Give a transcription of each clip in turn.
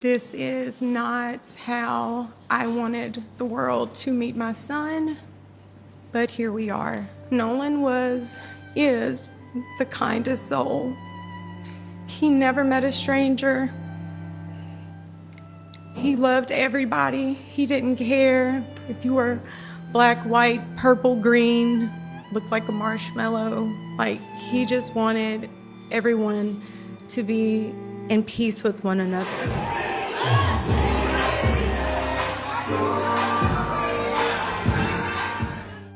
This is not how I wanted the world to meet my son, but here we are. Nolan is the kindest soul. He never met a stranger. He loved everybody. He didn't care if you were black, white, purple, green, looked like a marshmallow. He just wanted everyone to be in peace with one another.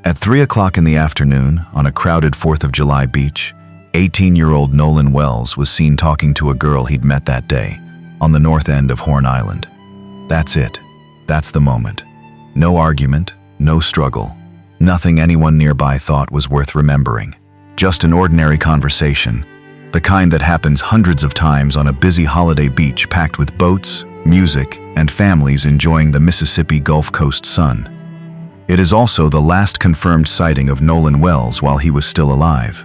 At 3 o'clock in the afternoon, on a crowded 4th of July beach, 18-year-old Nolan Wells was seen talking to a girl he'd met that day, on the north end of Horn Island. That's it. That's the moment. No argument, no struggle, nothing anyone nearby thought was worth remembering. Just an ordinary conversation, the kind that happens hundreds of times on a busy holiday beach packed with boats, music, and families enjoying the Mississippi Gulf Coast sun. It is also the last confirmed sighting of Nolan Wells while he was still alive.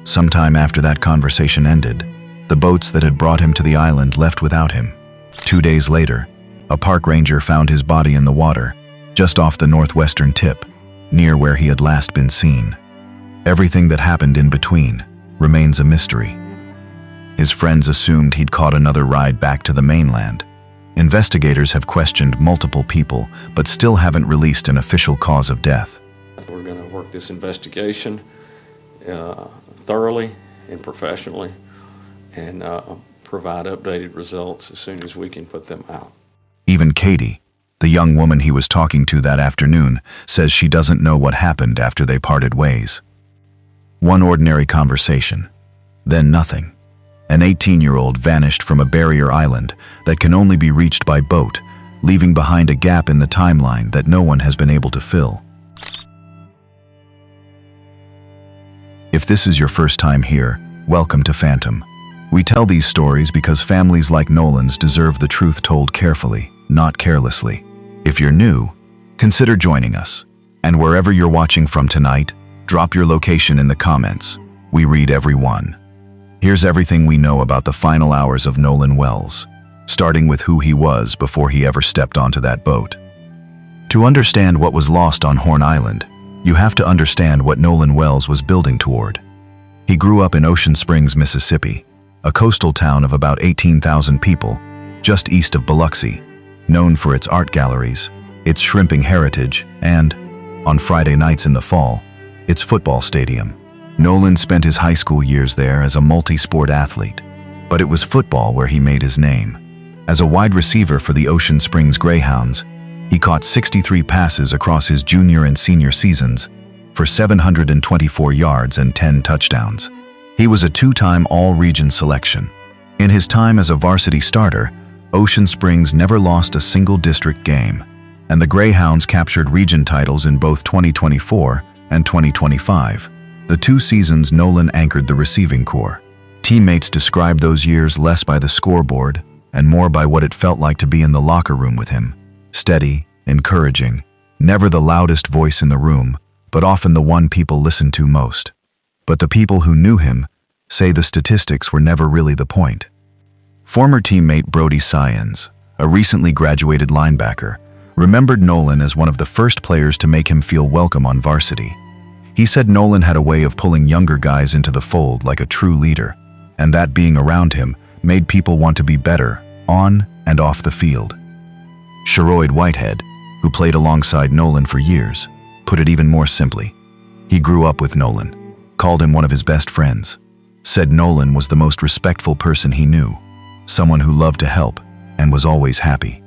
Sometime after that conversation ended, the boats that had brought him to the island left without him. 2 days later, a park ranger found his body in the water, just off the northwestern tip, near where he had last been seen. Everything that happened in between remains a mystery. His friends assumed he'd caught another ride back to the mainland. Investigators have questioned multiple people, but still haven't released an official cause of death. We're going to work this investigation thoroughly and professionally and provide updated results as soon as we can put them out. Even Katie, the young woman he was talking to that afternoon, says she doesn't know what happened after they parted ways. One ordinary conversation, then nothing. An 18-year-old vanished from a barrier island that can only be reached by boat, leaving behind a gap in the timeline that no one has been able to fill. If this is your first time here, welcome to Phantom. We tell these stories because families like Nolan's deserve the truth told carefully, not carelessly. If you're new, consider joining us. And wherever you're watching from tonight, drop your location in the comments. We read every one. Here's everything we know about the final hours of Nolan Wells, starting with who he was before he ever stepped onto that boat. To understand what was lost on Horn Island, you have to understand what Nolan Wells was building toward. He grew up in Ocean Springs, Mississippi, a coastal town of about 18,000 people, just east of Biloxi, known for its art galleries, its shrimping heritage, and, on Friday nights in the fall, its football stadium. Nolan spent his high school years there as a multi-sport athlete, but it was football where he made his name. As a wide receiver for the Ocean Springs Greyhounds, he caught 63 passes across his junior and senior seasons for 724 yards and 10 touchdowns. He was a two-time all-region selection. In his time as a varsity starter, Ocean Springs never lost a single district game, and the Greyhounds captured region titles in both 2024 and 2025. The 2 seasons Nolan anchored the receiving corps. Teammates described those years less by the scoreboard and more by what it felt like to be in the locker room with him. Steady, encouraging, never the loudest voice in the room, but often the one people listened to most. But the people who knew him say the statistics were never really the point. Former teammate Brody Syens, a recently graduated linebacker, remembered Nolan as one of the first players to make him feel welcome on varsity. He said Nolan had a way of pulling younger guys into the fold like a true leader, and that being around him made people want to be better on and off the field. Sherroyd Whitehead, who played alongside Nolan for years, put it even more simply. He grew up with Nolan, called him one of his best friends, said Nolan was the most respectful person he knew, someone who loved to help and was always happy.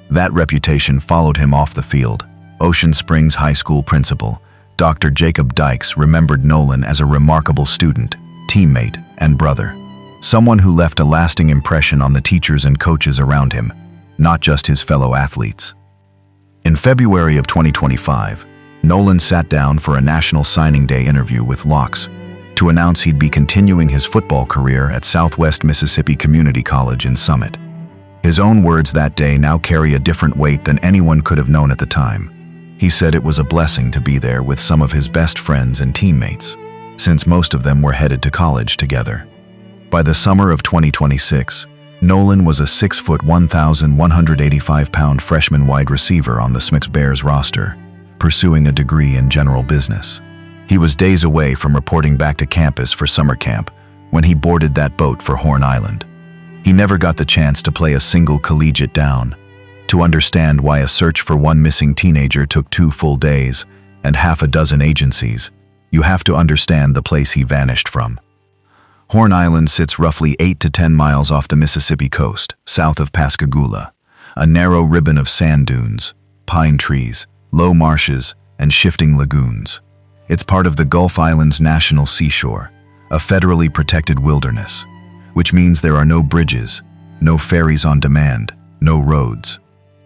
That reputation followed him off the field. Ocean Springs High School principal, Dr. Jacob Dykes, remembered Nolan as a remarkable student, teammate, and brother. Someone who left a lasting impression on the teachers and coaches around him, not just his fellow athletes. In February of 2025, Nolan sat down for a National Signing Day interview with Locks to announce he'd be continuing his football career at Southwest Mississippi Community College in Summit. His own words that day now carry a different weight than anyone could have known at the time. He said it was a blessing to be there with some of his best friends and teammates, since most of them were headed to college together. By the summer of 2026, Nolan was a 6-foot, 1,185-pound freshman wide receiver on the Smiths Bears roster, pursuing a degree in general business. He was days away from reporting back to campus for summer camp when he boarded that boat for Horn Island. He never got the chance to play a single collegiate down. To understand why a search for one missing teenager took 2 full days and half a dozen agencies, you have to understand the place he vanished from. Horn Island sits roughly 8 to 10 miles off the Mississippi coast, south of Pascagoula, a narrow ribbon of sand dunes, pine trees, low marshes, and shifting lagoons. It's part of the Gulf Islands National Seashore, a federally protected wilderness, which means there are no bridges, no ferries on demand, no roads.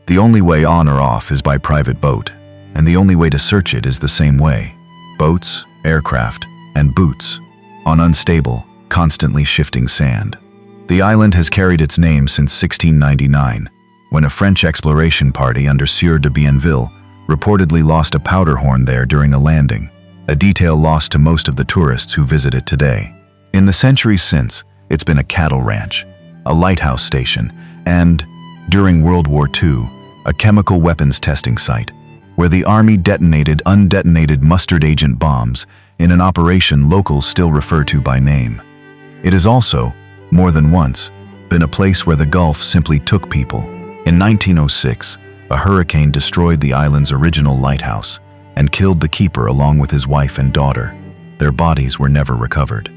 The only way on or off is by private boat, and the only way to search it is the same way: boats, aircraft, and boots, on unstable, constantly shifting sand. The island has carried its name since 1699, when a French exploration party under Sieur de Bienville reportedly lost a powder horn there during a landing, a detail lost to most of the tourists who visit it today. In the centuries since, it's been a cattle ranch, a lighthouse station, and, during World War II, a chemical weapons testing site, where the Army detonated undetonated mustard agent bombs in an operation locals still refer to by name. It has also, more than once, been a place where the Gulf simply took people. In 1906, a hurricane destroyed the island's original lighthouse and killed the keeper along with his wife and daughter. Their bodies were never recovered.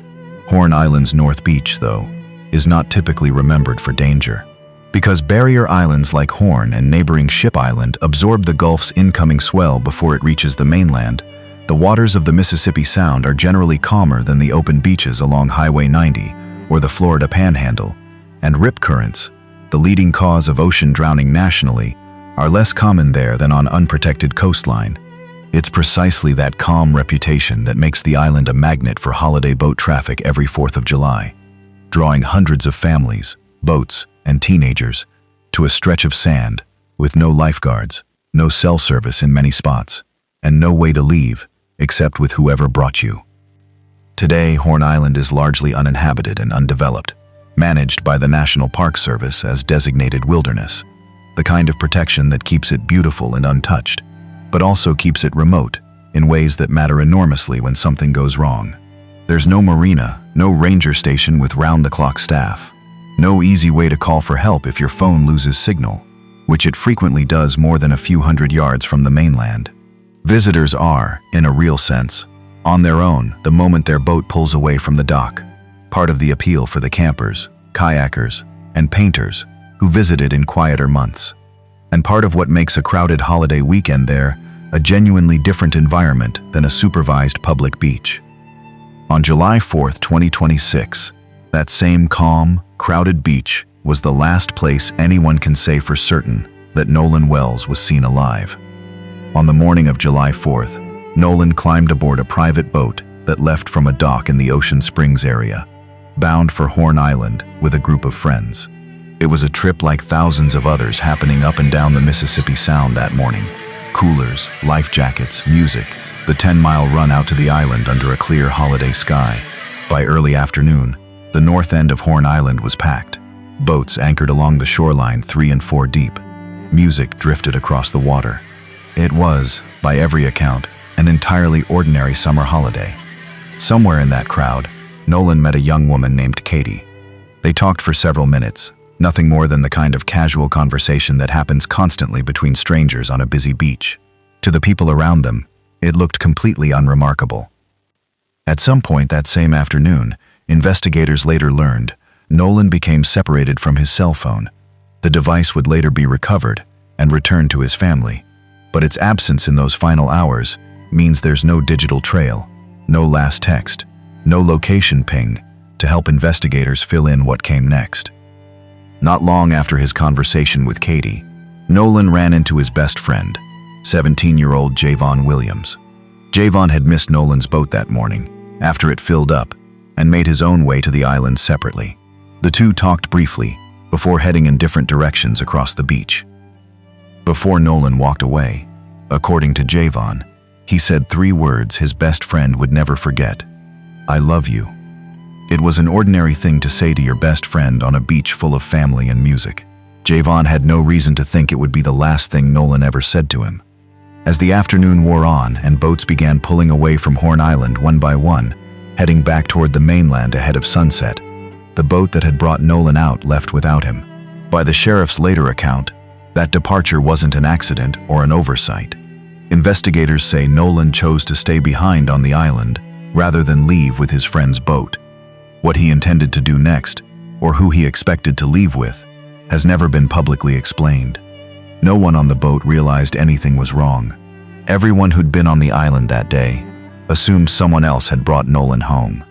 Horn Island's North Beach, though, is not typically remembered for danger. Because barrier islands like Horn and neighboring Ship Island absorb the Gulf's incoming swell before it reaches the mainland, the waters of the Mississippi Sound are generally calmer than the open beaches along Highway 90 or the Florida Panhandle, and rip currents, the leading cause of ocean drowning nationally, are less common there than on unprotected coastline. It's precisely that calm reputation that makes the island a magnet for holiday boat traffic every 4th of July, drawing hundreds of families, boats, and teenagers to a stretch of sand with no lifeguards, no cell service in many spots, and no way to leave except with whoever brought you. Today, Horn Island is largely uninhabited and undeveloped, managed by the National Park Service as designated wilderness, the kind of protection that keeps it beautiful and untouched, but also keeps it remote in ways that matter enormously when something goes wrong. There's no marina, no ranger station with round-the-clock staff, no easy way to call for help if your phone loses signal, which it frequently does more than a few hundred yards from the mainland. Visitors are, in a real sense, on their own the moment their boat pulls away from the dock, part of the appeal for the campers, kayakers, and painters who visit it in quieter months, and part of what makes a crowded holiday weekend there a genuinely different environment than a supervised public beach. On July 4, 2026, that same calm, crowded beach was the last place anyone can say for certain that Nolan Wells was seen alive. On the morning of July 4th, Nolan climbed aboard a private boat that left from a dock in the Ocean Springs area, bound for Horn Island with a group of friends. It was a trip like thousands of others happening up and down the Mississippi Sound that morning. Coolers, life jackets, music, the 10-mile run out to the island under a clear holiday sky. By early afternoon, the north end of Horn Island was packed. Boats anchored along the shoreline 3 and 4 deep. Music drifted across the water. It was, by every account, an entirely ordinary summer holiday. Somewhere in that crowd, Nolan met a young woman named Katie. They talked for several minutes, nothing more than the kind of casual conversation that happens constantly between strangers on a busy beach. To the people around them, it looked completely unremarkable. At some point that same afternoon, investigators later learned, Nolan became separated from his cell phone. The device would later be recovered and returned to his family. But its absence in those final hours means there's no digital trail, no last text, no location ping to help investigators fill in what came next. Not long after his conversation with Katie, Nolan ran into his best friend, 17-year-old Javon Williams. Javon had missed Nolan's boat that morning, after it filled up, and made his own way to the island separately. The two talked briefly, before heading in different directions across the beach. Before Nolan walked away, according to Javon, he said 3 words his best friend would never forget: "I love you." It was an ordinary thing to say to your best friend on a beach full of family and music. Javon had no reason to think it would be the last thing Nolan ever said to him. As the afternoon wore on and boats began pulling away from Horn Island one by one, heading back toward the mainland ahead of sunset, the boat that had brought Nolan out left without him. By the sheriff's later account, that departure wasn't an accident or an oversight. Investigators say Nolan chose to stay behind on the island rather than leave with his friend's boat. What he intended to do next, or who he expected to leave with, has never been publicly explained. No one on the boat realized anything was wrong. Everyone who'd been on the island that day assumed someone else had brought Nolan home.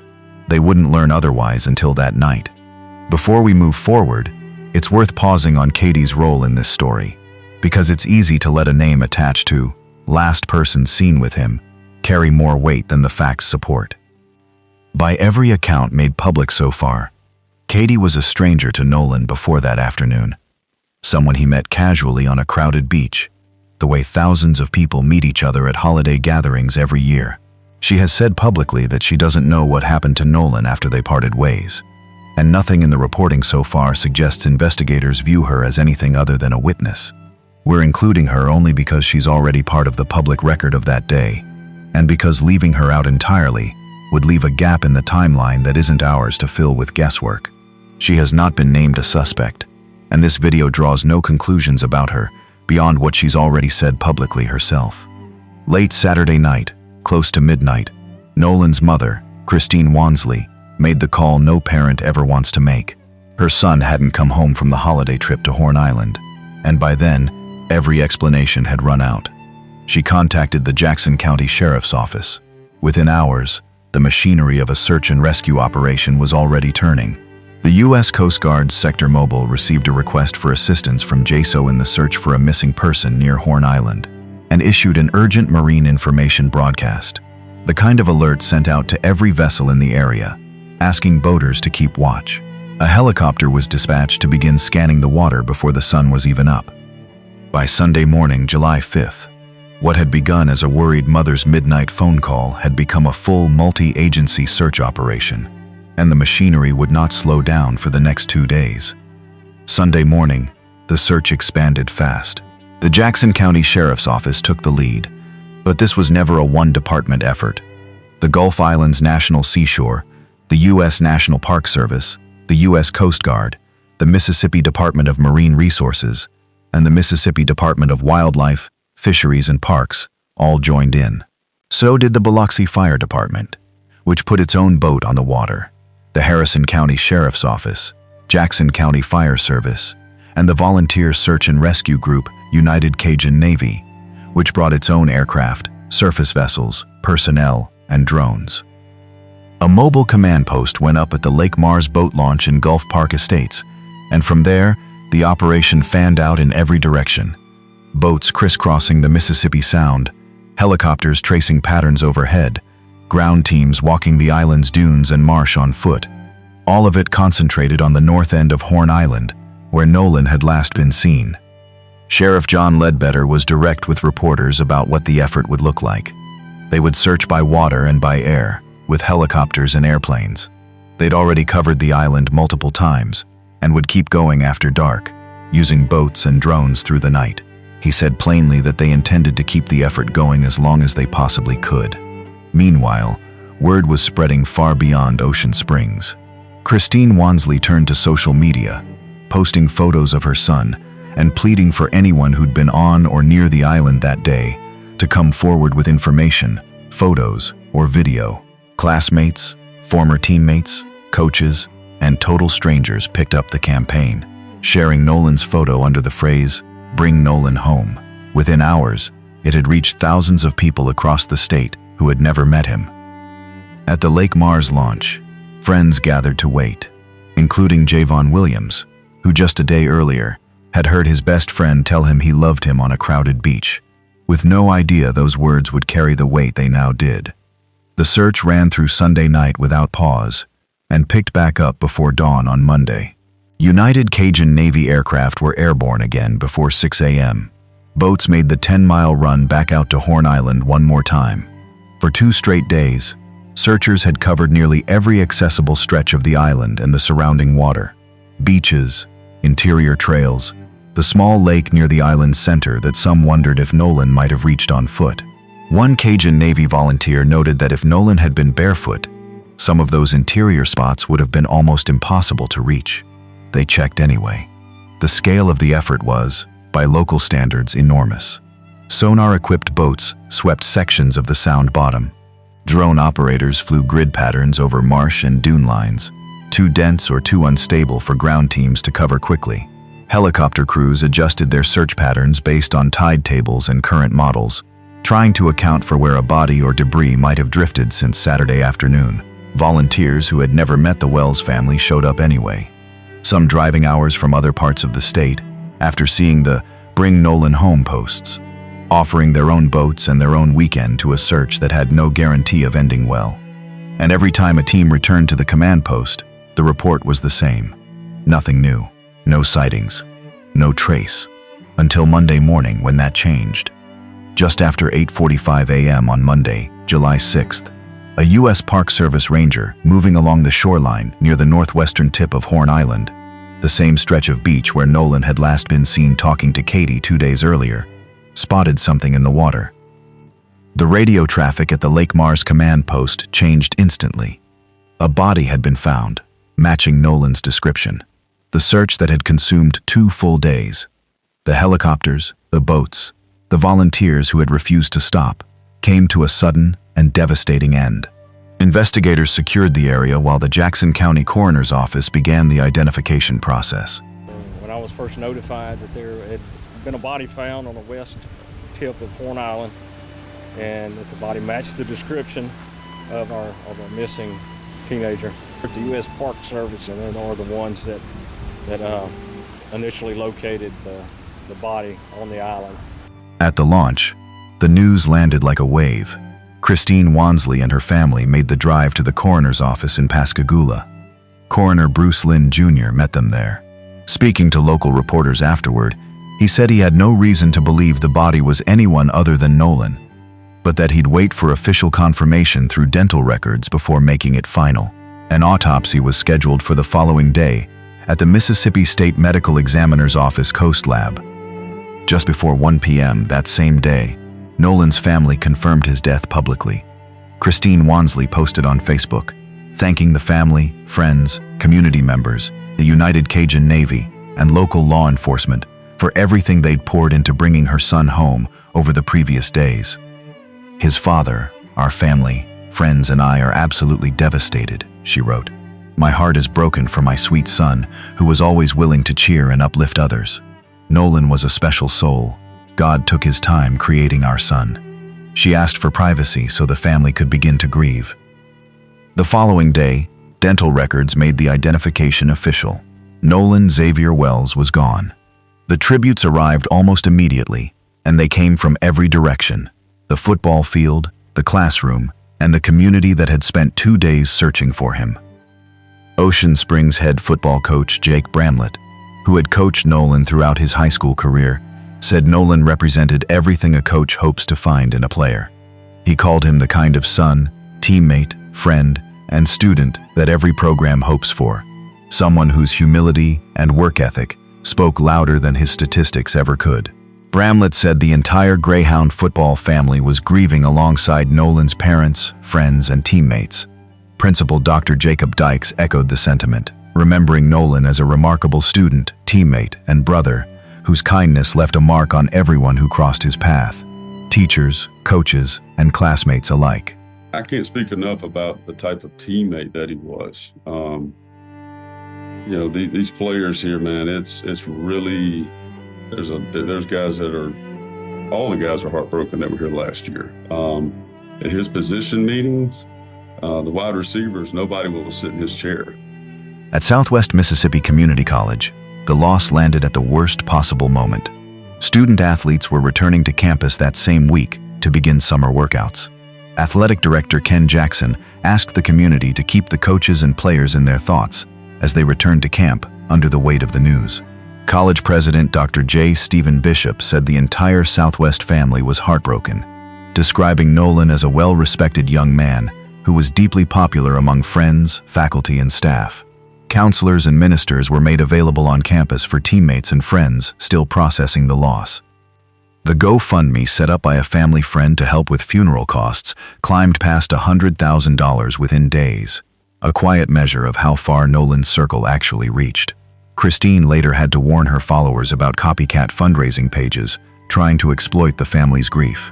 They wouldn't learn otherwise until that night. Before we move forward, it's worth pausing on Katie's role in this story, because it's easy to let a name attached to last person seen with him carry more weight than the facts support. By every account made public so far, Katie was a stranger to Nolan before that afternoon. Someone he met casually on a crowded beach, the way thousands of people meet each other at holiday gatherings every year. She has said publicly that she doesn't know what happened to Nolan after they parted ways, and nothing in the reporting so far suggests investigators view her as anything other than a witness. We're including her only because she's already part of the public record of that day, and because leaving her out entirely would leave a gap in the timeline that isn't ours to fill with guesswork. She has not been named a suspect, and this video draws no conclusions about her beyond what she's already said publicly herself. Late Saturday night, close to midnight, Nolan's mother, Christine Wansley, made the call no parent ever wants to make. Her son hadn't come home from the holiday trip to Horn Island, and by then, every explanation had run out. She contacted the Jackson County Sheriff's Office. Within hours, the machinery of a search and rescue operation was already turning. The U.S. Coast Guard's Sector Mobile received a request for assistance from JSO in the search for a missing person near Horn Island, and issued an urgent marine information broadcast, the kind of alert sent out to every vessel in the area, asking boaters to keep watch. A helicopter was dispatched to begin scanning the water before the sun was even up. By Sunday morning, July 5th, what had begun as a worried mother's midnight phone call had become a full multi-agency search operation, and the machinery would not slow down for the next 2 days. Sunday morning, the search expanded fast. The Jackson County Sheriff's Office took the lead, but this was never a one-department effort. The Gulf Islands National Seashore, the U.S. National Park Service, the U.S. Coast Guard, the Mississippi Department of Marine Resources, and the Mississippi Department of Wildlife, Fisheries and Parks all joined in. So did the Biloxi Fire Department, which put its own boat on the water, the Harrison County Sheriff's Office, Jackson County Fire Service, and the volunteer search and rescue group United Cajun Navy, which brought its own aircraft, surface vessels, personnel, and drones. A mobile command post went up at the Lake Mars boat launch in Gulf Park Estates, and from there, the operation fanned out in every direction. Boats crisscrossing the Mississippi Sound, helicopters tracing patterns overhead, ground teams walking the island's dunes and marsh on foot, all of it concentrated on the north end of Horn Island, where Nolan had last been seen. Sheriff John Ledbetter was direct with reporters about what the effort would look like. They would search by water and by air, with helicopters and airplanes. They'd already covered the island multiple times, and would keep going after dark, using boats and drones through the night. He said plainly that they intended to keep the effort going as long as they possibly could. Meanwhile, word was spreading far beyond Ocean Springs. Christine Wansley turned to social media, posting photos of her son and pleading for anyone who'd been on or near the island that day to come forward with information, photos, or video. Classmates, former teammates, coaches, and total strangers picked up the campaign, sharing Nolan's photo under the phrase, "Bring Nolan home." Within hours, it had reached thousands of people across the state who had never met him. At the Lake Mars launch, friends gathered to wait, including Javon Williams, who just a day earlier had heard his best friend tell him he loved him on a crowded beach, with no idea those words would carry the weight they now did. The search ran through Sunday night without pause, and picked back up before dawn on Monday. United Cajun Navy aircraft were airborne again before 6 a.m. Boats made the 10-mile run back out to Horn Island one more time. For 2 straight days, Searchers had covered nearly every accessible stretch of the island and the surrounding water. Beaches, interior trails, the small lake near the island's center that some wondered if Nolan might have reached on foot. One Cajun Navy volunteer noted that if Nolan had been barefoot, some of those interior spots would have been almost impossible to reach. They checked anyway. The scale of the effort was, by local standards, enormous. Sonar-equipped boats swept sections of the Sound bottom. Drone operators flew grid patterns over marsh and dune lines, too dense or too unstable for ground teams to cover quickly. Helicopter crews adjusted their search patterns based on tide tables and current models, trying to account for where a body or debris might have drifted since Saturday afternoon. Volunteers who had never met the Wells family showed up anyway, some driving hours from other parts of the state after seeing the Bring Nolan Home posts, offering their own boats and their own weekend to a search that had no guarantee of ending well. And every time a team returned to the command post, the report was the same. Nothing new, no sightings, no trace, until Monday morning when that changed. Just after 8:45 a.m. on Monday, July 6th, a U.S. Park Service ranger moving along the shoreline near the northwestern tip of Horn Island, the same stretch of beach where Nolan had last been seen talking to Katie 2 days earlier, spotted something in the water. The radio traffic at the Lake Mars command post changed instantly. A body had been found, matching Nolan's description. The search that had consumed 2 full days. The helicopters, the boats, the volunteers who had refused to stop, came to a sudden and devastating end. Investigators secured the area while the Jackson County Coroner's Office began the identification process. When I was first notified that there had been a body found on the west tip of Horn Island, and that the body matched the description of our missing teenager. The U.S. Park Service, and they are the ones that initially located the body on the island. At the launch, the news landed like a wave. Christine Wansley and her family made the drive to the coroner's office in Pascagoula. Coroner Bruce Lynn Jr. met them there. Speaking to local reporters afterward, he said he had no reason to believe the body was anyone other than Nolan, but that he'd wait for official confirmation through dental records before making it final. An autopsy was scheduled for the following day at the Mississippi State Medical Examiner's Office Coast Lab. Just before 1 p.m. that same day, Nolan's family confirmed his death publicly. Christine Wansley posted on Facebook, thanking the family, friends, community members, the United Cajun Navy, and local law enforcement for everything they'd poured into bringing her son home over the previous days. His father, our family, friends, and I are absolutely devastated, she wrote. My heart is broken for my sweet son, who was always willing to cheer and uplift others. Nolan was a special soul. God took his time creating our son. She asked for privacy so the family could begin to grieve. The following day, dental records made the identification official. Nolan Xavier Wells was gone. The tributes arrived almost immediately, and they came from every direction: the football field, the classroom, and the community that had spent 2 days searching for him. Ocean Springs head football coach Jake Bramlett, who had coached Nolan throughout his high school career, said Nolan represented everything a coach hopes to find in a player. He called him the kind of son, teammate, friend, and student that every program hopes for. Someone whose humility and work ethic spoke louder than his statistics ever could. Bramlett said the entire Greyhound football family was grieving alongside Nolan's parents, friends, and teammates. Principal Dr. Jacob Dykes echoed the sentiment, remembering Nolan as a remarkable student, teammate, and brother whose kindness left a mark on everyone who crossed his path, teachers, coaches, and classmates alike. I can't speak enough about the type of teammate that he was. These players here, man, it's really, there's guys that are, all the guys are heartbroken that were here last year. At his position meetings, the wide receivers, nobody will sit in his chair. At Southwest Mississippi Community College, the loss landed at the worst possible moment. Student athletes were returning to campus that same week to begin summer workouts. Athletic Director Ken Jackson asked the community to keep the coaches and players in their thoughts as they returned to camp under the weight of the news. College President Dr. J. Stephen Bishop said the entire Southwest family was heartbroken, describing Nolan as a well-respected young man who was deeply popular among friends, faculty, and staff. Counselors and ministers were made available on campus for teammates and friends still processing the loss. The GoFundMe set up by a family friend to help with funeral costs climbed past $100,000 within days, a quiet measure of how far Nolan's circle actually reached. Christine later had to warn her followers about copycat fundraising pages trying to exploit the family's grief,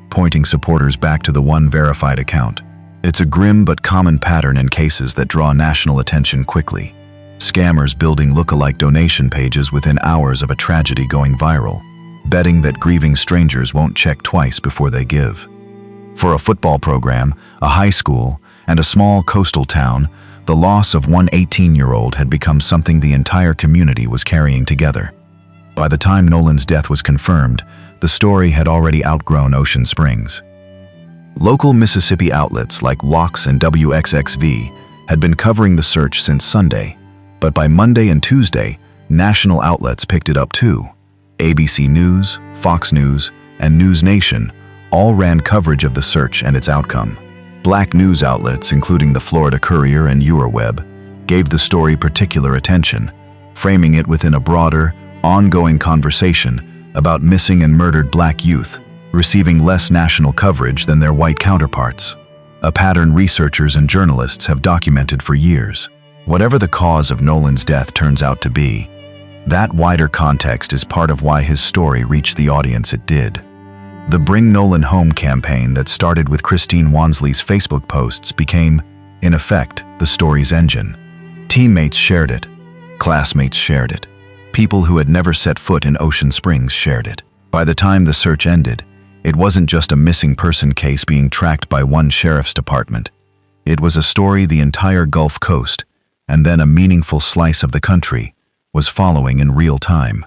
pointing supporters back to the one verified account. It's a grim but common pattern in cases that draw national attention quickly. Scammers building look-alike donation pages within hours of a tragedy going viral, betting that grieving strangers won't check twice before they give. For a football program, a high school, and a small coastal town, the loss of one 18-year-old had become something the entire community was carrying together. By the time Nolan's death was confirmed, the story had already outgrown Ocean Springs. Local Mississippi outlets like WOX and WXXV had been covering the search since Sunday, but by Monday and Tuesday, national outlets picked it up too. ABC News, Fox News, and News Nation all ran coverage of the search and its outcome. Black news outlets, including the Florida Courier and EuroWeb, gave the story particular attention, framing it within a broader, ongoing conversation about missing and murdered black youth, receiving less national coverage than their white counterparts, a pattern researchers and journalists have documented for years. Whatever the cause of Nolan's death turns out to be, that wider context is part of why his story reached the audience it did. The Bring Nolan Home campaign that started with Christine Wansley's Facebook posts became, in effect, the story's engine. Teammates shared it. Classmates shared it. People who had never set foot in Ocean Springs shared it. By the time the search ended, it wasn't just a missing person case being tracked by one sheriff's department. It was a story the entire Gulf Coast, and then a meaningful slice of the country, was following in real time.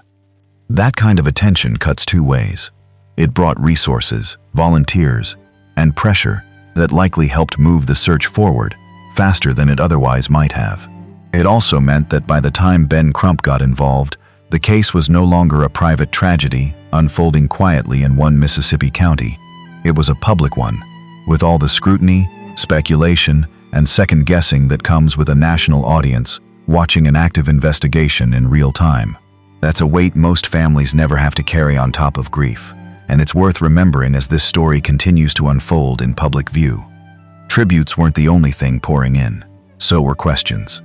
That kind of attention cuts two ways. It brought resources, volunteers, and pressure that likely helped move the search forward faster than it otherwise might have. It also meant that by the time Ben Crump got involved, the case was no longer a private tragedy unfolding quietly in one Mississippi county. It was a public one, with all the scrutiny, speculation, and second-guessing that comes with a national audience watching an active investigation in real time. That's a weight most families never have to carry on top of grief, and it's worth remembering as this story continues to unfold in public view. Tributes weren't the only thing pouring in, so were questions.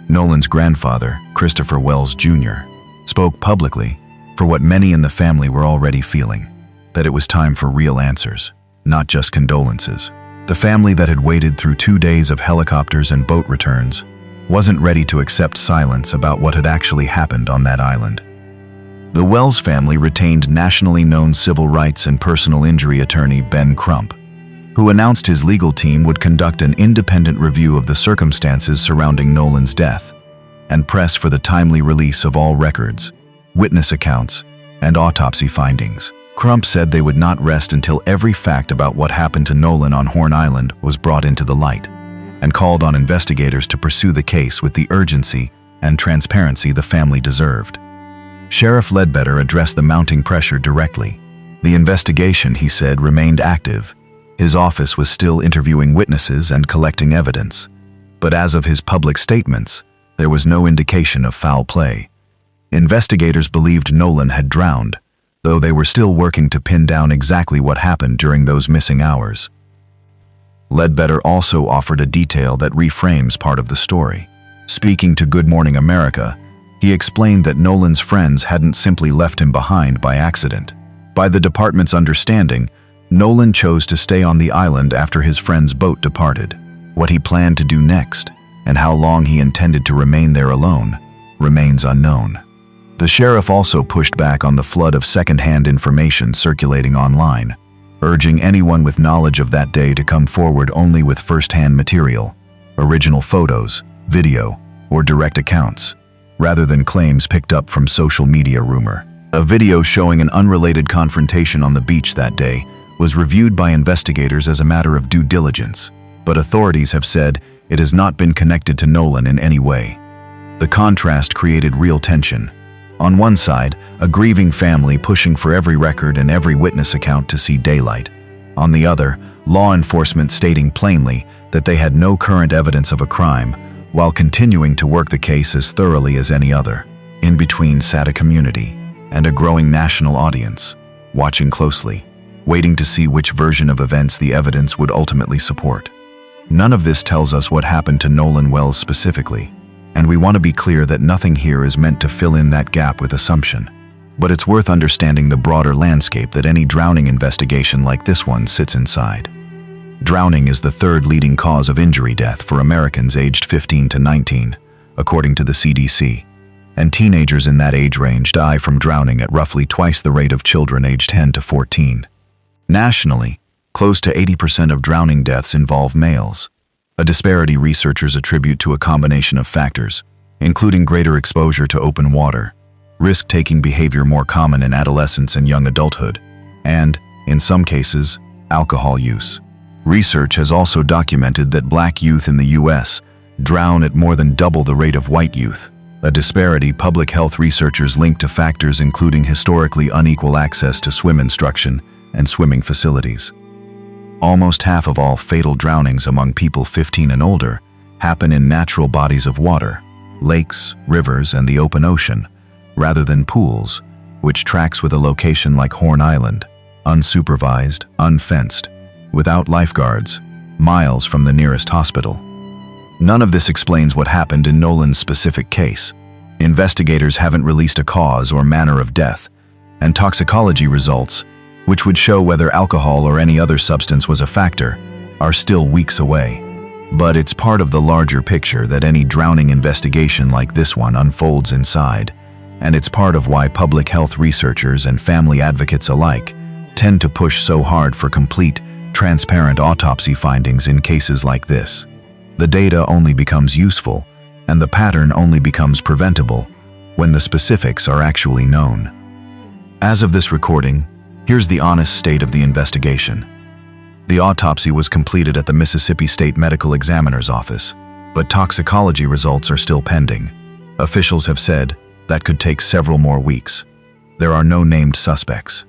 Nolan's grandfather, Christopher Wells Jr., spoke publicly for what many in the family were already feeling, that it was time for real answers, not just condolences. The family that had waited through 2 days of helicopters and boat returns wasn't ready to accept silence about what had actually happened on that island. The Wells family retained nationally known civil rights and personal injury attorney Ben Crump, who announced his legal team would conduct an independent review of the circumstances surrounding Nolan's death and press for the timely release of all records, witness accounts, and autopsy findings. Crump said they would not rest until every fact about what happened to Nolan on Horn Island was brought into the light, and called on investigators to pursue the case with the urgency and transparency the family deserved. Sheriff Ledbetter addressed the mounting pressure directly. The investigation, he said, remained active. His office was still interviewing witnesses and collecting evidence. But as of his public statements, there was no indication of foul play. Investigators believed Nolan had drowned, though they were still working to pin down exactly what happened during those missing hours. Ledbetter also offered a detail that reframes part of the story. Speaking to Good Morning America, he explained that Nolan's friends hadn't simply left him behind by accident. By the department's understanding, Nolan chose to stay on the island after his friend's boat departed. What he planned to do next, and how long he intended to remain there alone, remains unknown. The sheriff also pushed back on the flood of second-hand information circulating online, urging anyone with knowledge of that day to come forward only with first-hand material, original photos, video, or direct accounts, rather than claims picked up from social media rumor. A video showing an unrelated confrontation on the beach that day was reviewed by investigators as a matter of due diligence, but authorities have said it has not been connected to Nolan in any way. The contrast created real tension. On one side, a grieving family pushing for every record and every witness account to see daylight. On the other, law enforcement stating plainly that they had no current evidence of a crime, while continuing to work the case as thoroughly as any other. In between sat a community and a growing national audience, watching closely, waiting to see which version of events the evidence would ultimately support. None of this tells us what happened to Nolan Wells specifically, and we want to be clear that nothing here is meant to fill in that gap with assumption. But it's worth understanding the broader landscape that any drowning investigation like this one sits inside. Drowning is the third leading cause of injury death for Americans aged 15 to 19, according to the CDC, and teenagers in that age range die from drowning at roughly twice the rate of children aged 10 to 14. Nationally, close to 80% of drowning deaths involve males, a disparity researchers attribute to a combination of factors, including greater exposure to open water, risk-taking behavior more common in adolescence and young adulthood, and, in some cases, alcohol use. Research has also documented that Black youth in the U.S. drown at more than double the rate of white youth, a disparity public health researchers link to factors including historically unequal access to swim instruction and swimming facilities. Almost half of all fatal drownings among people 15 and older happen in natural bodies of water, lakes, rivers, and the open ocean, rather than pools, which tracks with a location like Horn Island, unsupervised, unfenced, without lifeguards, miles from the nearest hospital. None of this explains what happened in Nolan's specific case. Investigators haven't released a cause or manner of death, and toxicology results, which would show whether alcohol or any other substance was a factor, are still weeks away. But it's part of the larger picture that any drowning investigation like this one unfolds inside, and it's part of why public health researchers and family advocates alike tend to push so hard for complete, transparent autopsy findings in cases like this. The data only becomes useful, and the pattern only becomes preventable, when the specifics are actually known. As of this recording, here's the honest state of the investigation. The autopsy was completed at the Mississippi State Medical Examiner's Office, but toxicology results are still pending. Officials have said that could take several more weeks. There are no named suspects.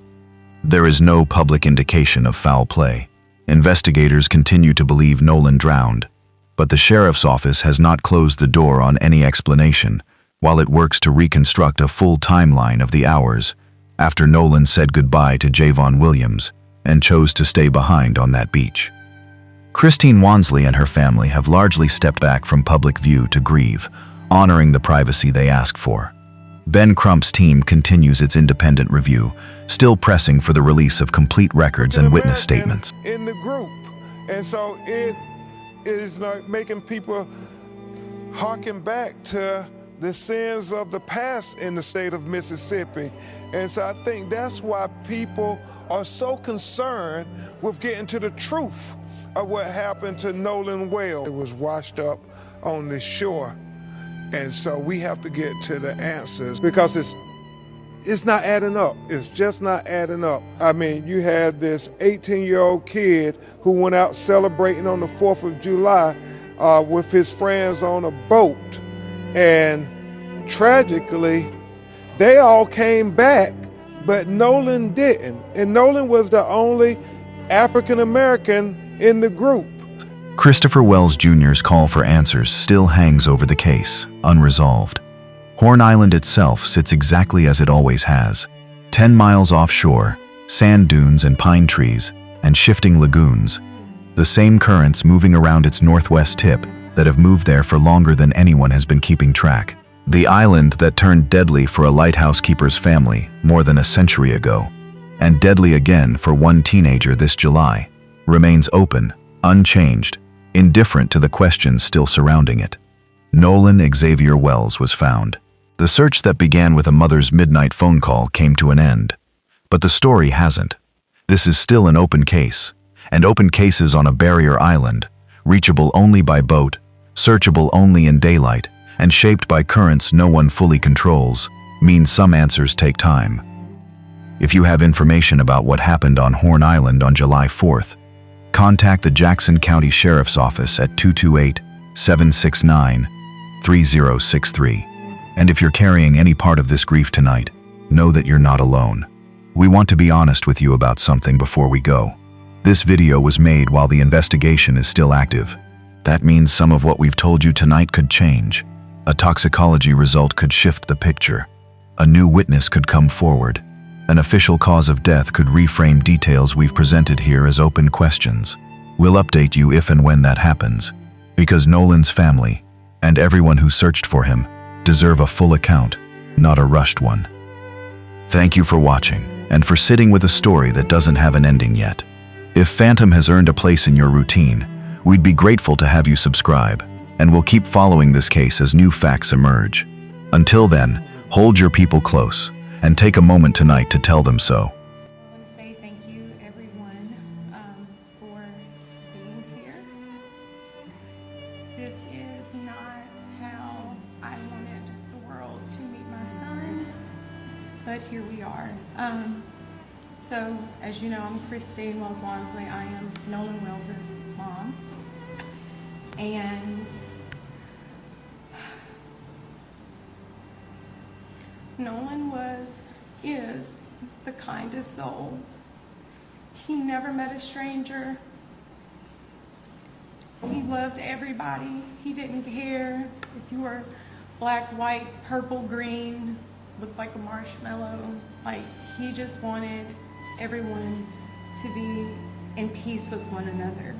There is no public indication of foul play. Investigators continue to believe Nolan drowned, but the sheriff's office has not closed the door on any explanation while it works to reconstruct a full timeline of the hours after Nolan said goodbye to Javon Williams and chose to stay behind on that beach. Christine Wansley and her family have largely stepped back from public view to grieve, honoring the privacy they asked for. Ben Crump's team continues its independent review, still pressing for the release of complete records and witness statements. In the group, and so it is like making people harken back to the sins of the past in the state of Mississippi. And so I think that's why people are so concerned with getting to the truth of what happened to Nolan Wells. It was washed up on the shore. And so we have to get to the answers because it's not adding up. It's just not adding up. I mean, you had this 18-year-old kid who went out celebrating on the 4th of July with his friends on a boat. And tragically, they all came back, but Nolan didn't. And Nolan was the only African-American in the group. Christopher Wells Jr.'s call for answers still hangs over the case, unresolved. Horn Island itself sits exactly as it always has, 10 miles offshore, sand dunes and pine trees, and shifting lagoons, the same currents moving around its northwest tip that have moved there for longer than anyone has been keeping track. The island that turned deadly for a lighthouse keeper's family more than a century ago, and deadly again for one teenager this July, remains open, unchanged, indifferent to the questions still surrounding it. Nolan Xavier Wells was found. The search that began with a mother's midnight phone call came to an end. But the story hasn't. This is still an open case, and open cases on a barrier island, reachable only by boat, searchable only in daylight, and shaped by currents no one fully controls, means some answers take time. If you have information about what happened on Horn Island on July 4th, contact the Jackson County Sheriff's Office at 228-769-3063. And if you're carrying any part of this grief tonight, know that you're not alone. We want to be honest with you about something before we go. This video was made while the investigation is still active. That means some of what we've told you tonight could change. A toxicology result could shift the picture. A new witness could come forward. An official cause of death could reframe details we've presented here as open questions. We'll update you if and when that happens, because Nolan's family, and everyone who searched for him, deserve a full account, not a rushed one. Thank you for watching, and for sitting with a story that doesn't have an ending yet. If Phantom has earned a place in your routine, we'd be grateful to have you subscribe, and we'll keep following this case as new facts emerge. Until then, hold your people close, and take a moment tonight to tell them so. I want to say thank you, everyone, for being here. This is not how I wanted the world to meet my son, but here we are. So, as you know, I'm Christine Wells-Wansley. I am Nolan Wells' mom. And Nolan is the kindest soul. He never met a stranger. He loved everybody. He didn't care if you were black, white, purple, green, looked like a marshmallow. Like, he just wanted everyone to be in peace with one another.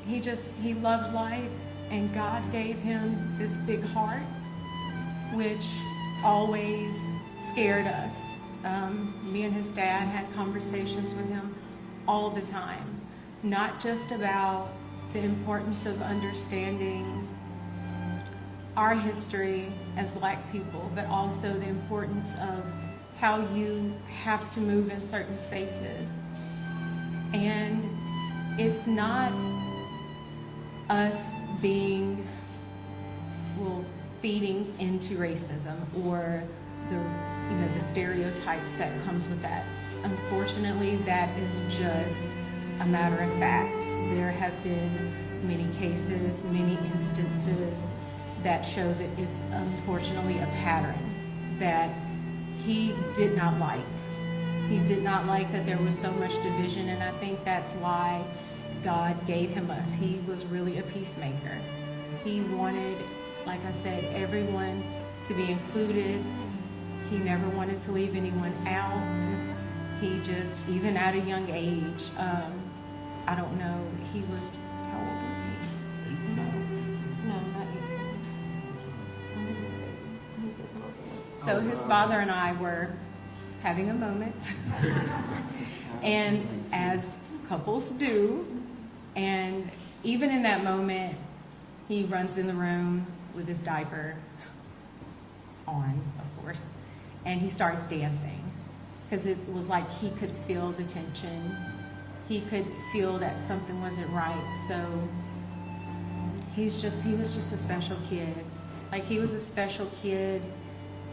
He loved life, and God gave him this big heart, which always scared us. Me and his dad had conversations with him all the time, not just about the importance of understanding our history as Black people, but also the importance of how you have to move in certain spaces. And it's not us being, feeding into racism or the stereotypes that comes with that. Unfortunately, that is just a matter of fact. There have been many cases, many instances that shows it's unfortunately a pattern that he did not like. He did not like that there was so much division, and I think that's why God gave him us. He was really a peacemaker. He wanted, like I said, everyone to be included. He never wanted to leave anyone out. He just, even at a young age, I don't know, he was, how old was he? 18. No, not 18. So his father and I were having a moment, and as couples do, and even in that moment, he runs in the room with his diaper on, of course, and he starts dancing, because it was like he could feel the tension. He could feel that something wasn't right. So he was just a special kid. Like, he was a special kid,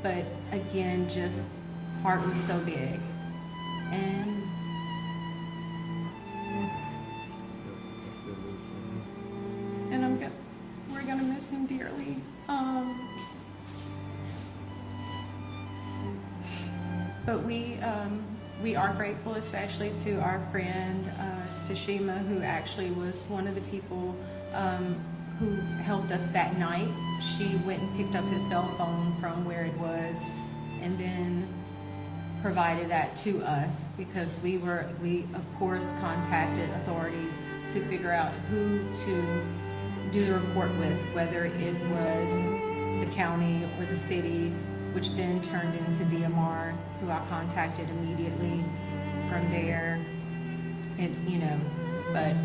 but again, just heart was so big. And we're gonna miss him dearly. But we are grateful, especially to our friend Tashima, who actually was one of the people who helped us that night. She went and picked up his cell phone from where it was, and then provided that to us, because we of course contacted authorities to figure out who to do the report with, whether it was the county or the city, which then turned into DMR, who I contacted immediately from there. But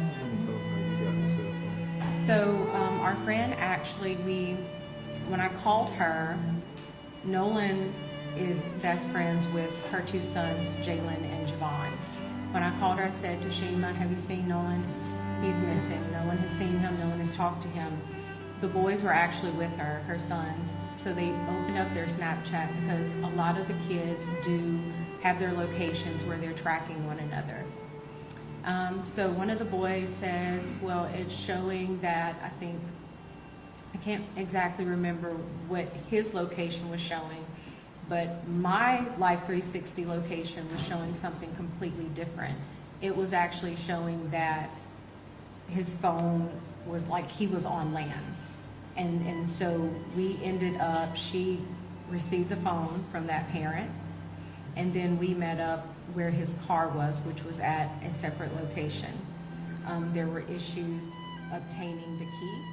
so our friend actually, when I called her, Nolan is best friends with her two sons, Jalen and Javon. When I called her, I said to Shima, have you seen Nolan? He's missing. No one has seen him. No one has talked to him. The boys were actually with her sons. So they opened up their Snapchat, because a lot of the kids do have their locations where they're tracking one another. So one of the boys says, well, it's showing that, I can't exactly remember what his location was showing, But my Life 360 location was showing something completely different. It was actually showing that his phone was like he was on land. And so we ended up, she received the phone from that parent, and then we met up where his car was, which was at a separate location. There were issues obtaining the key.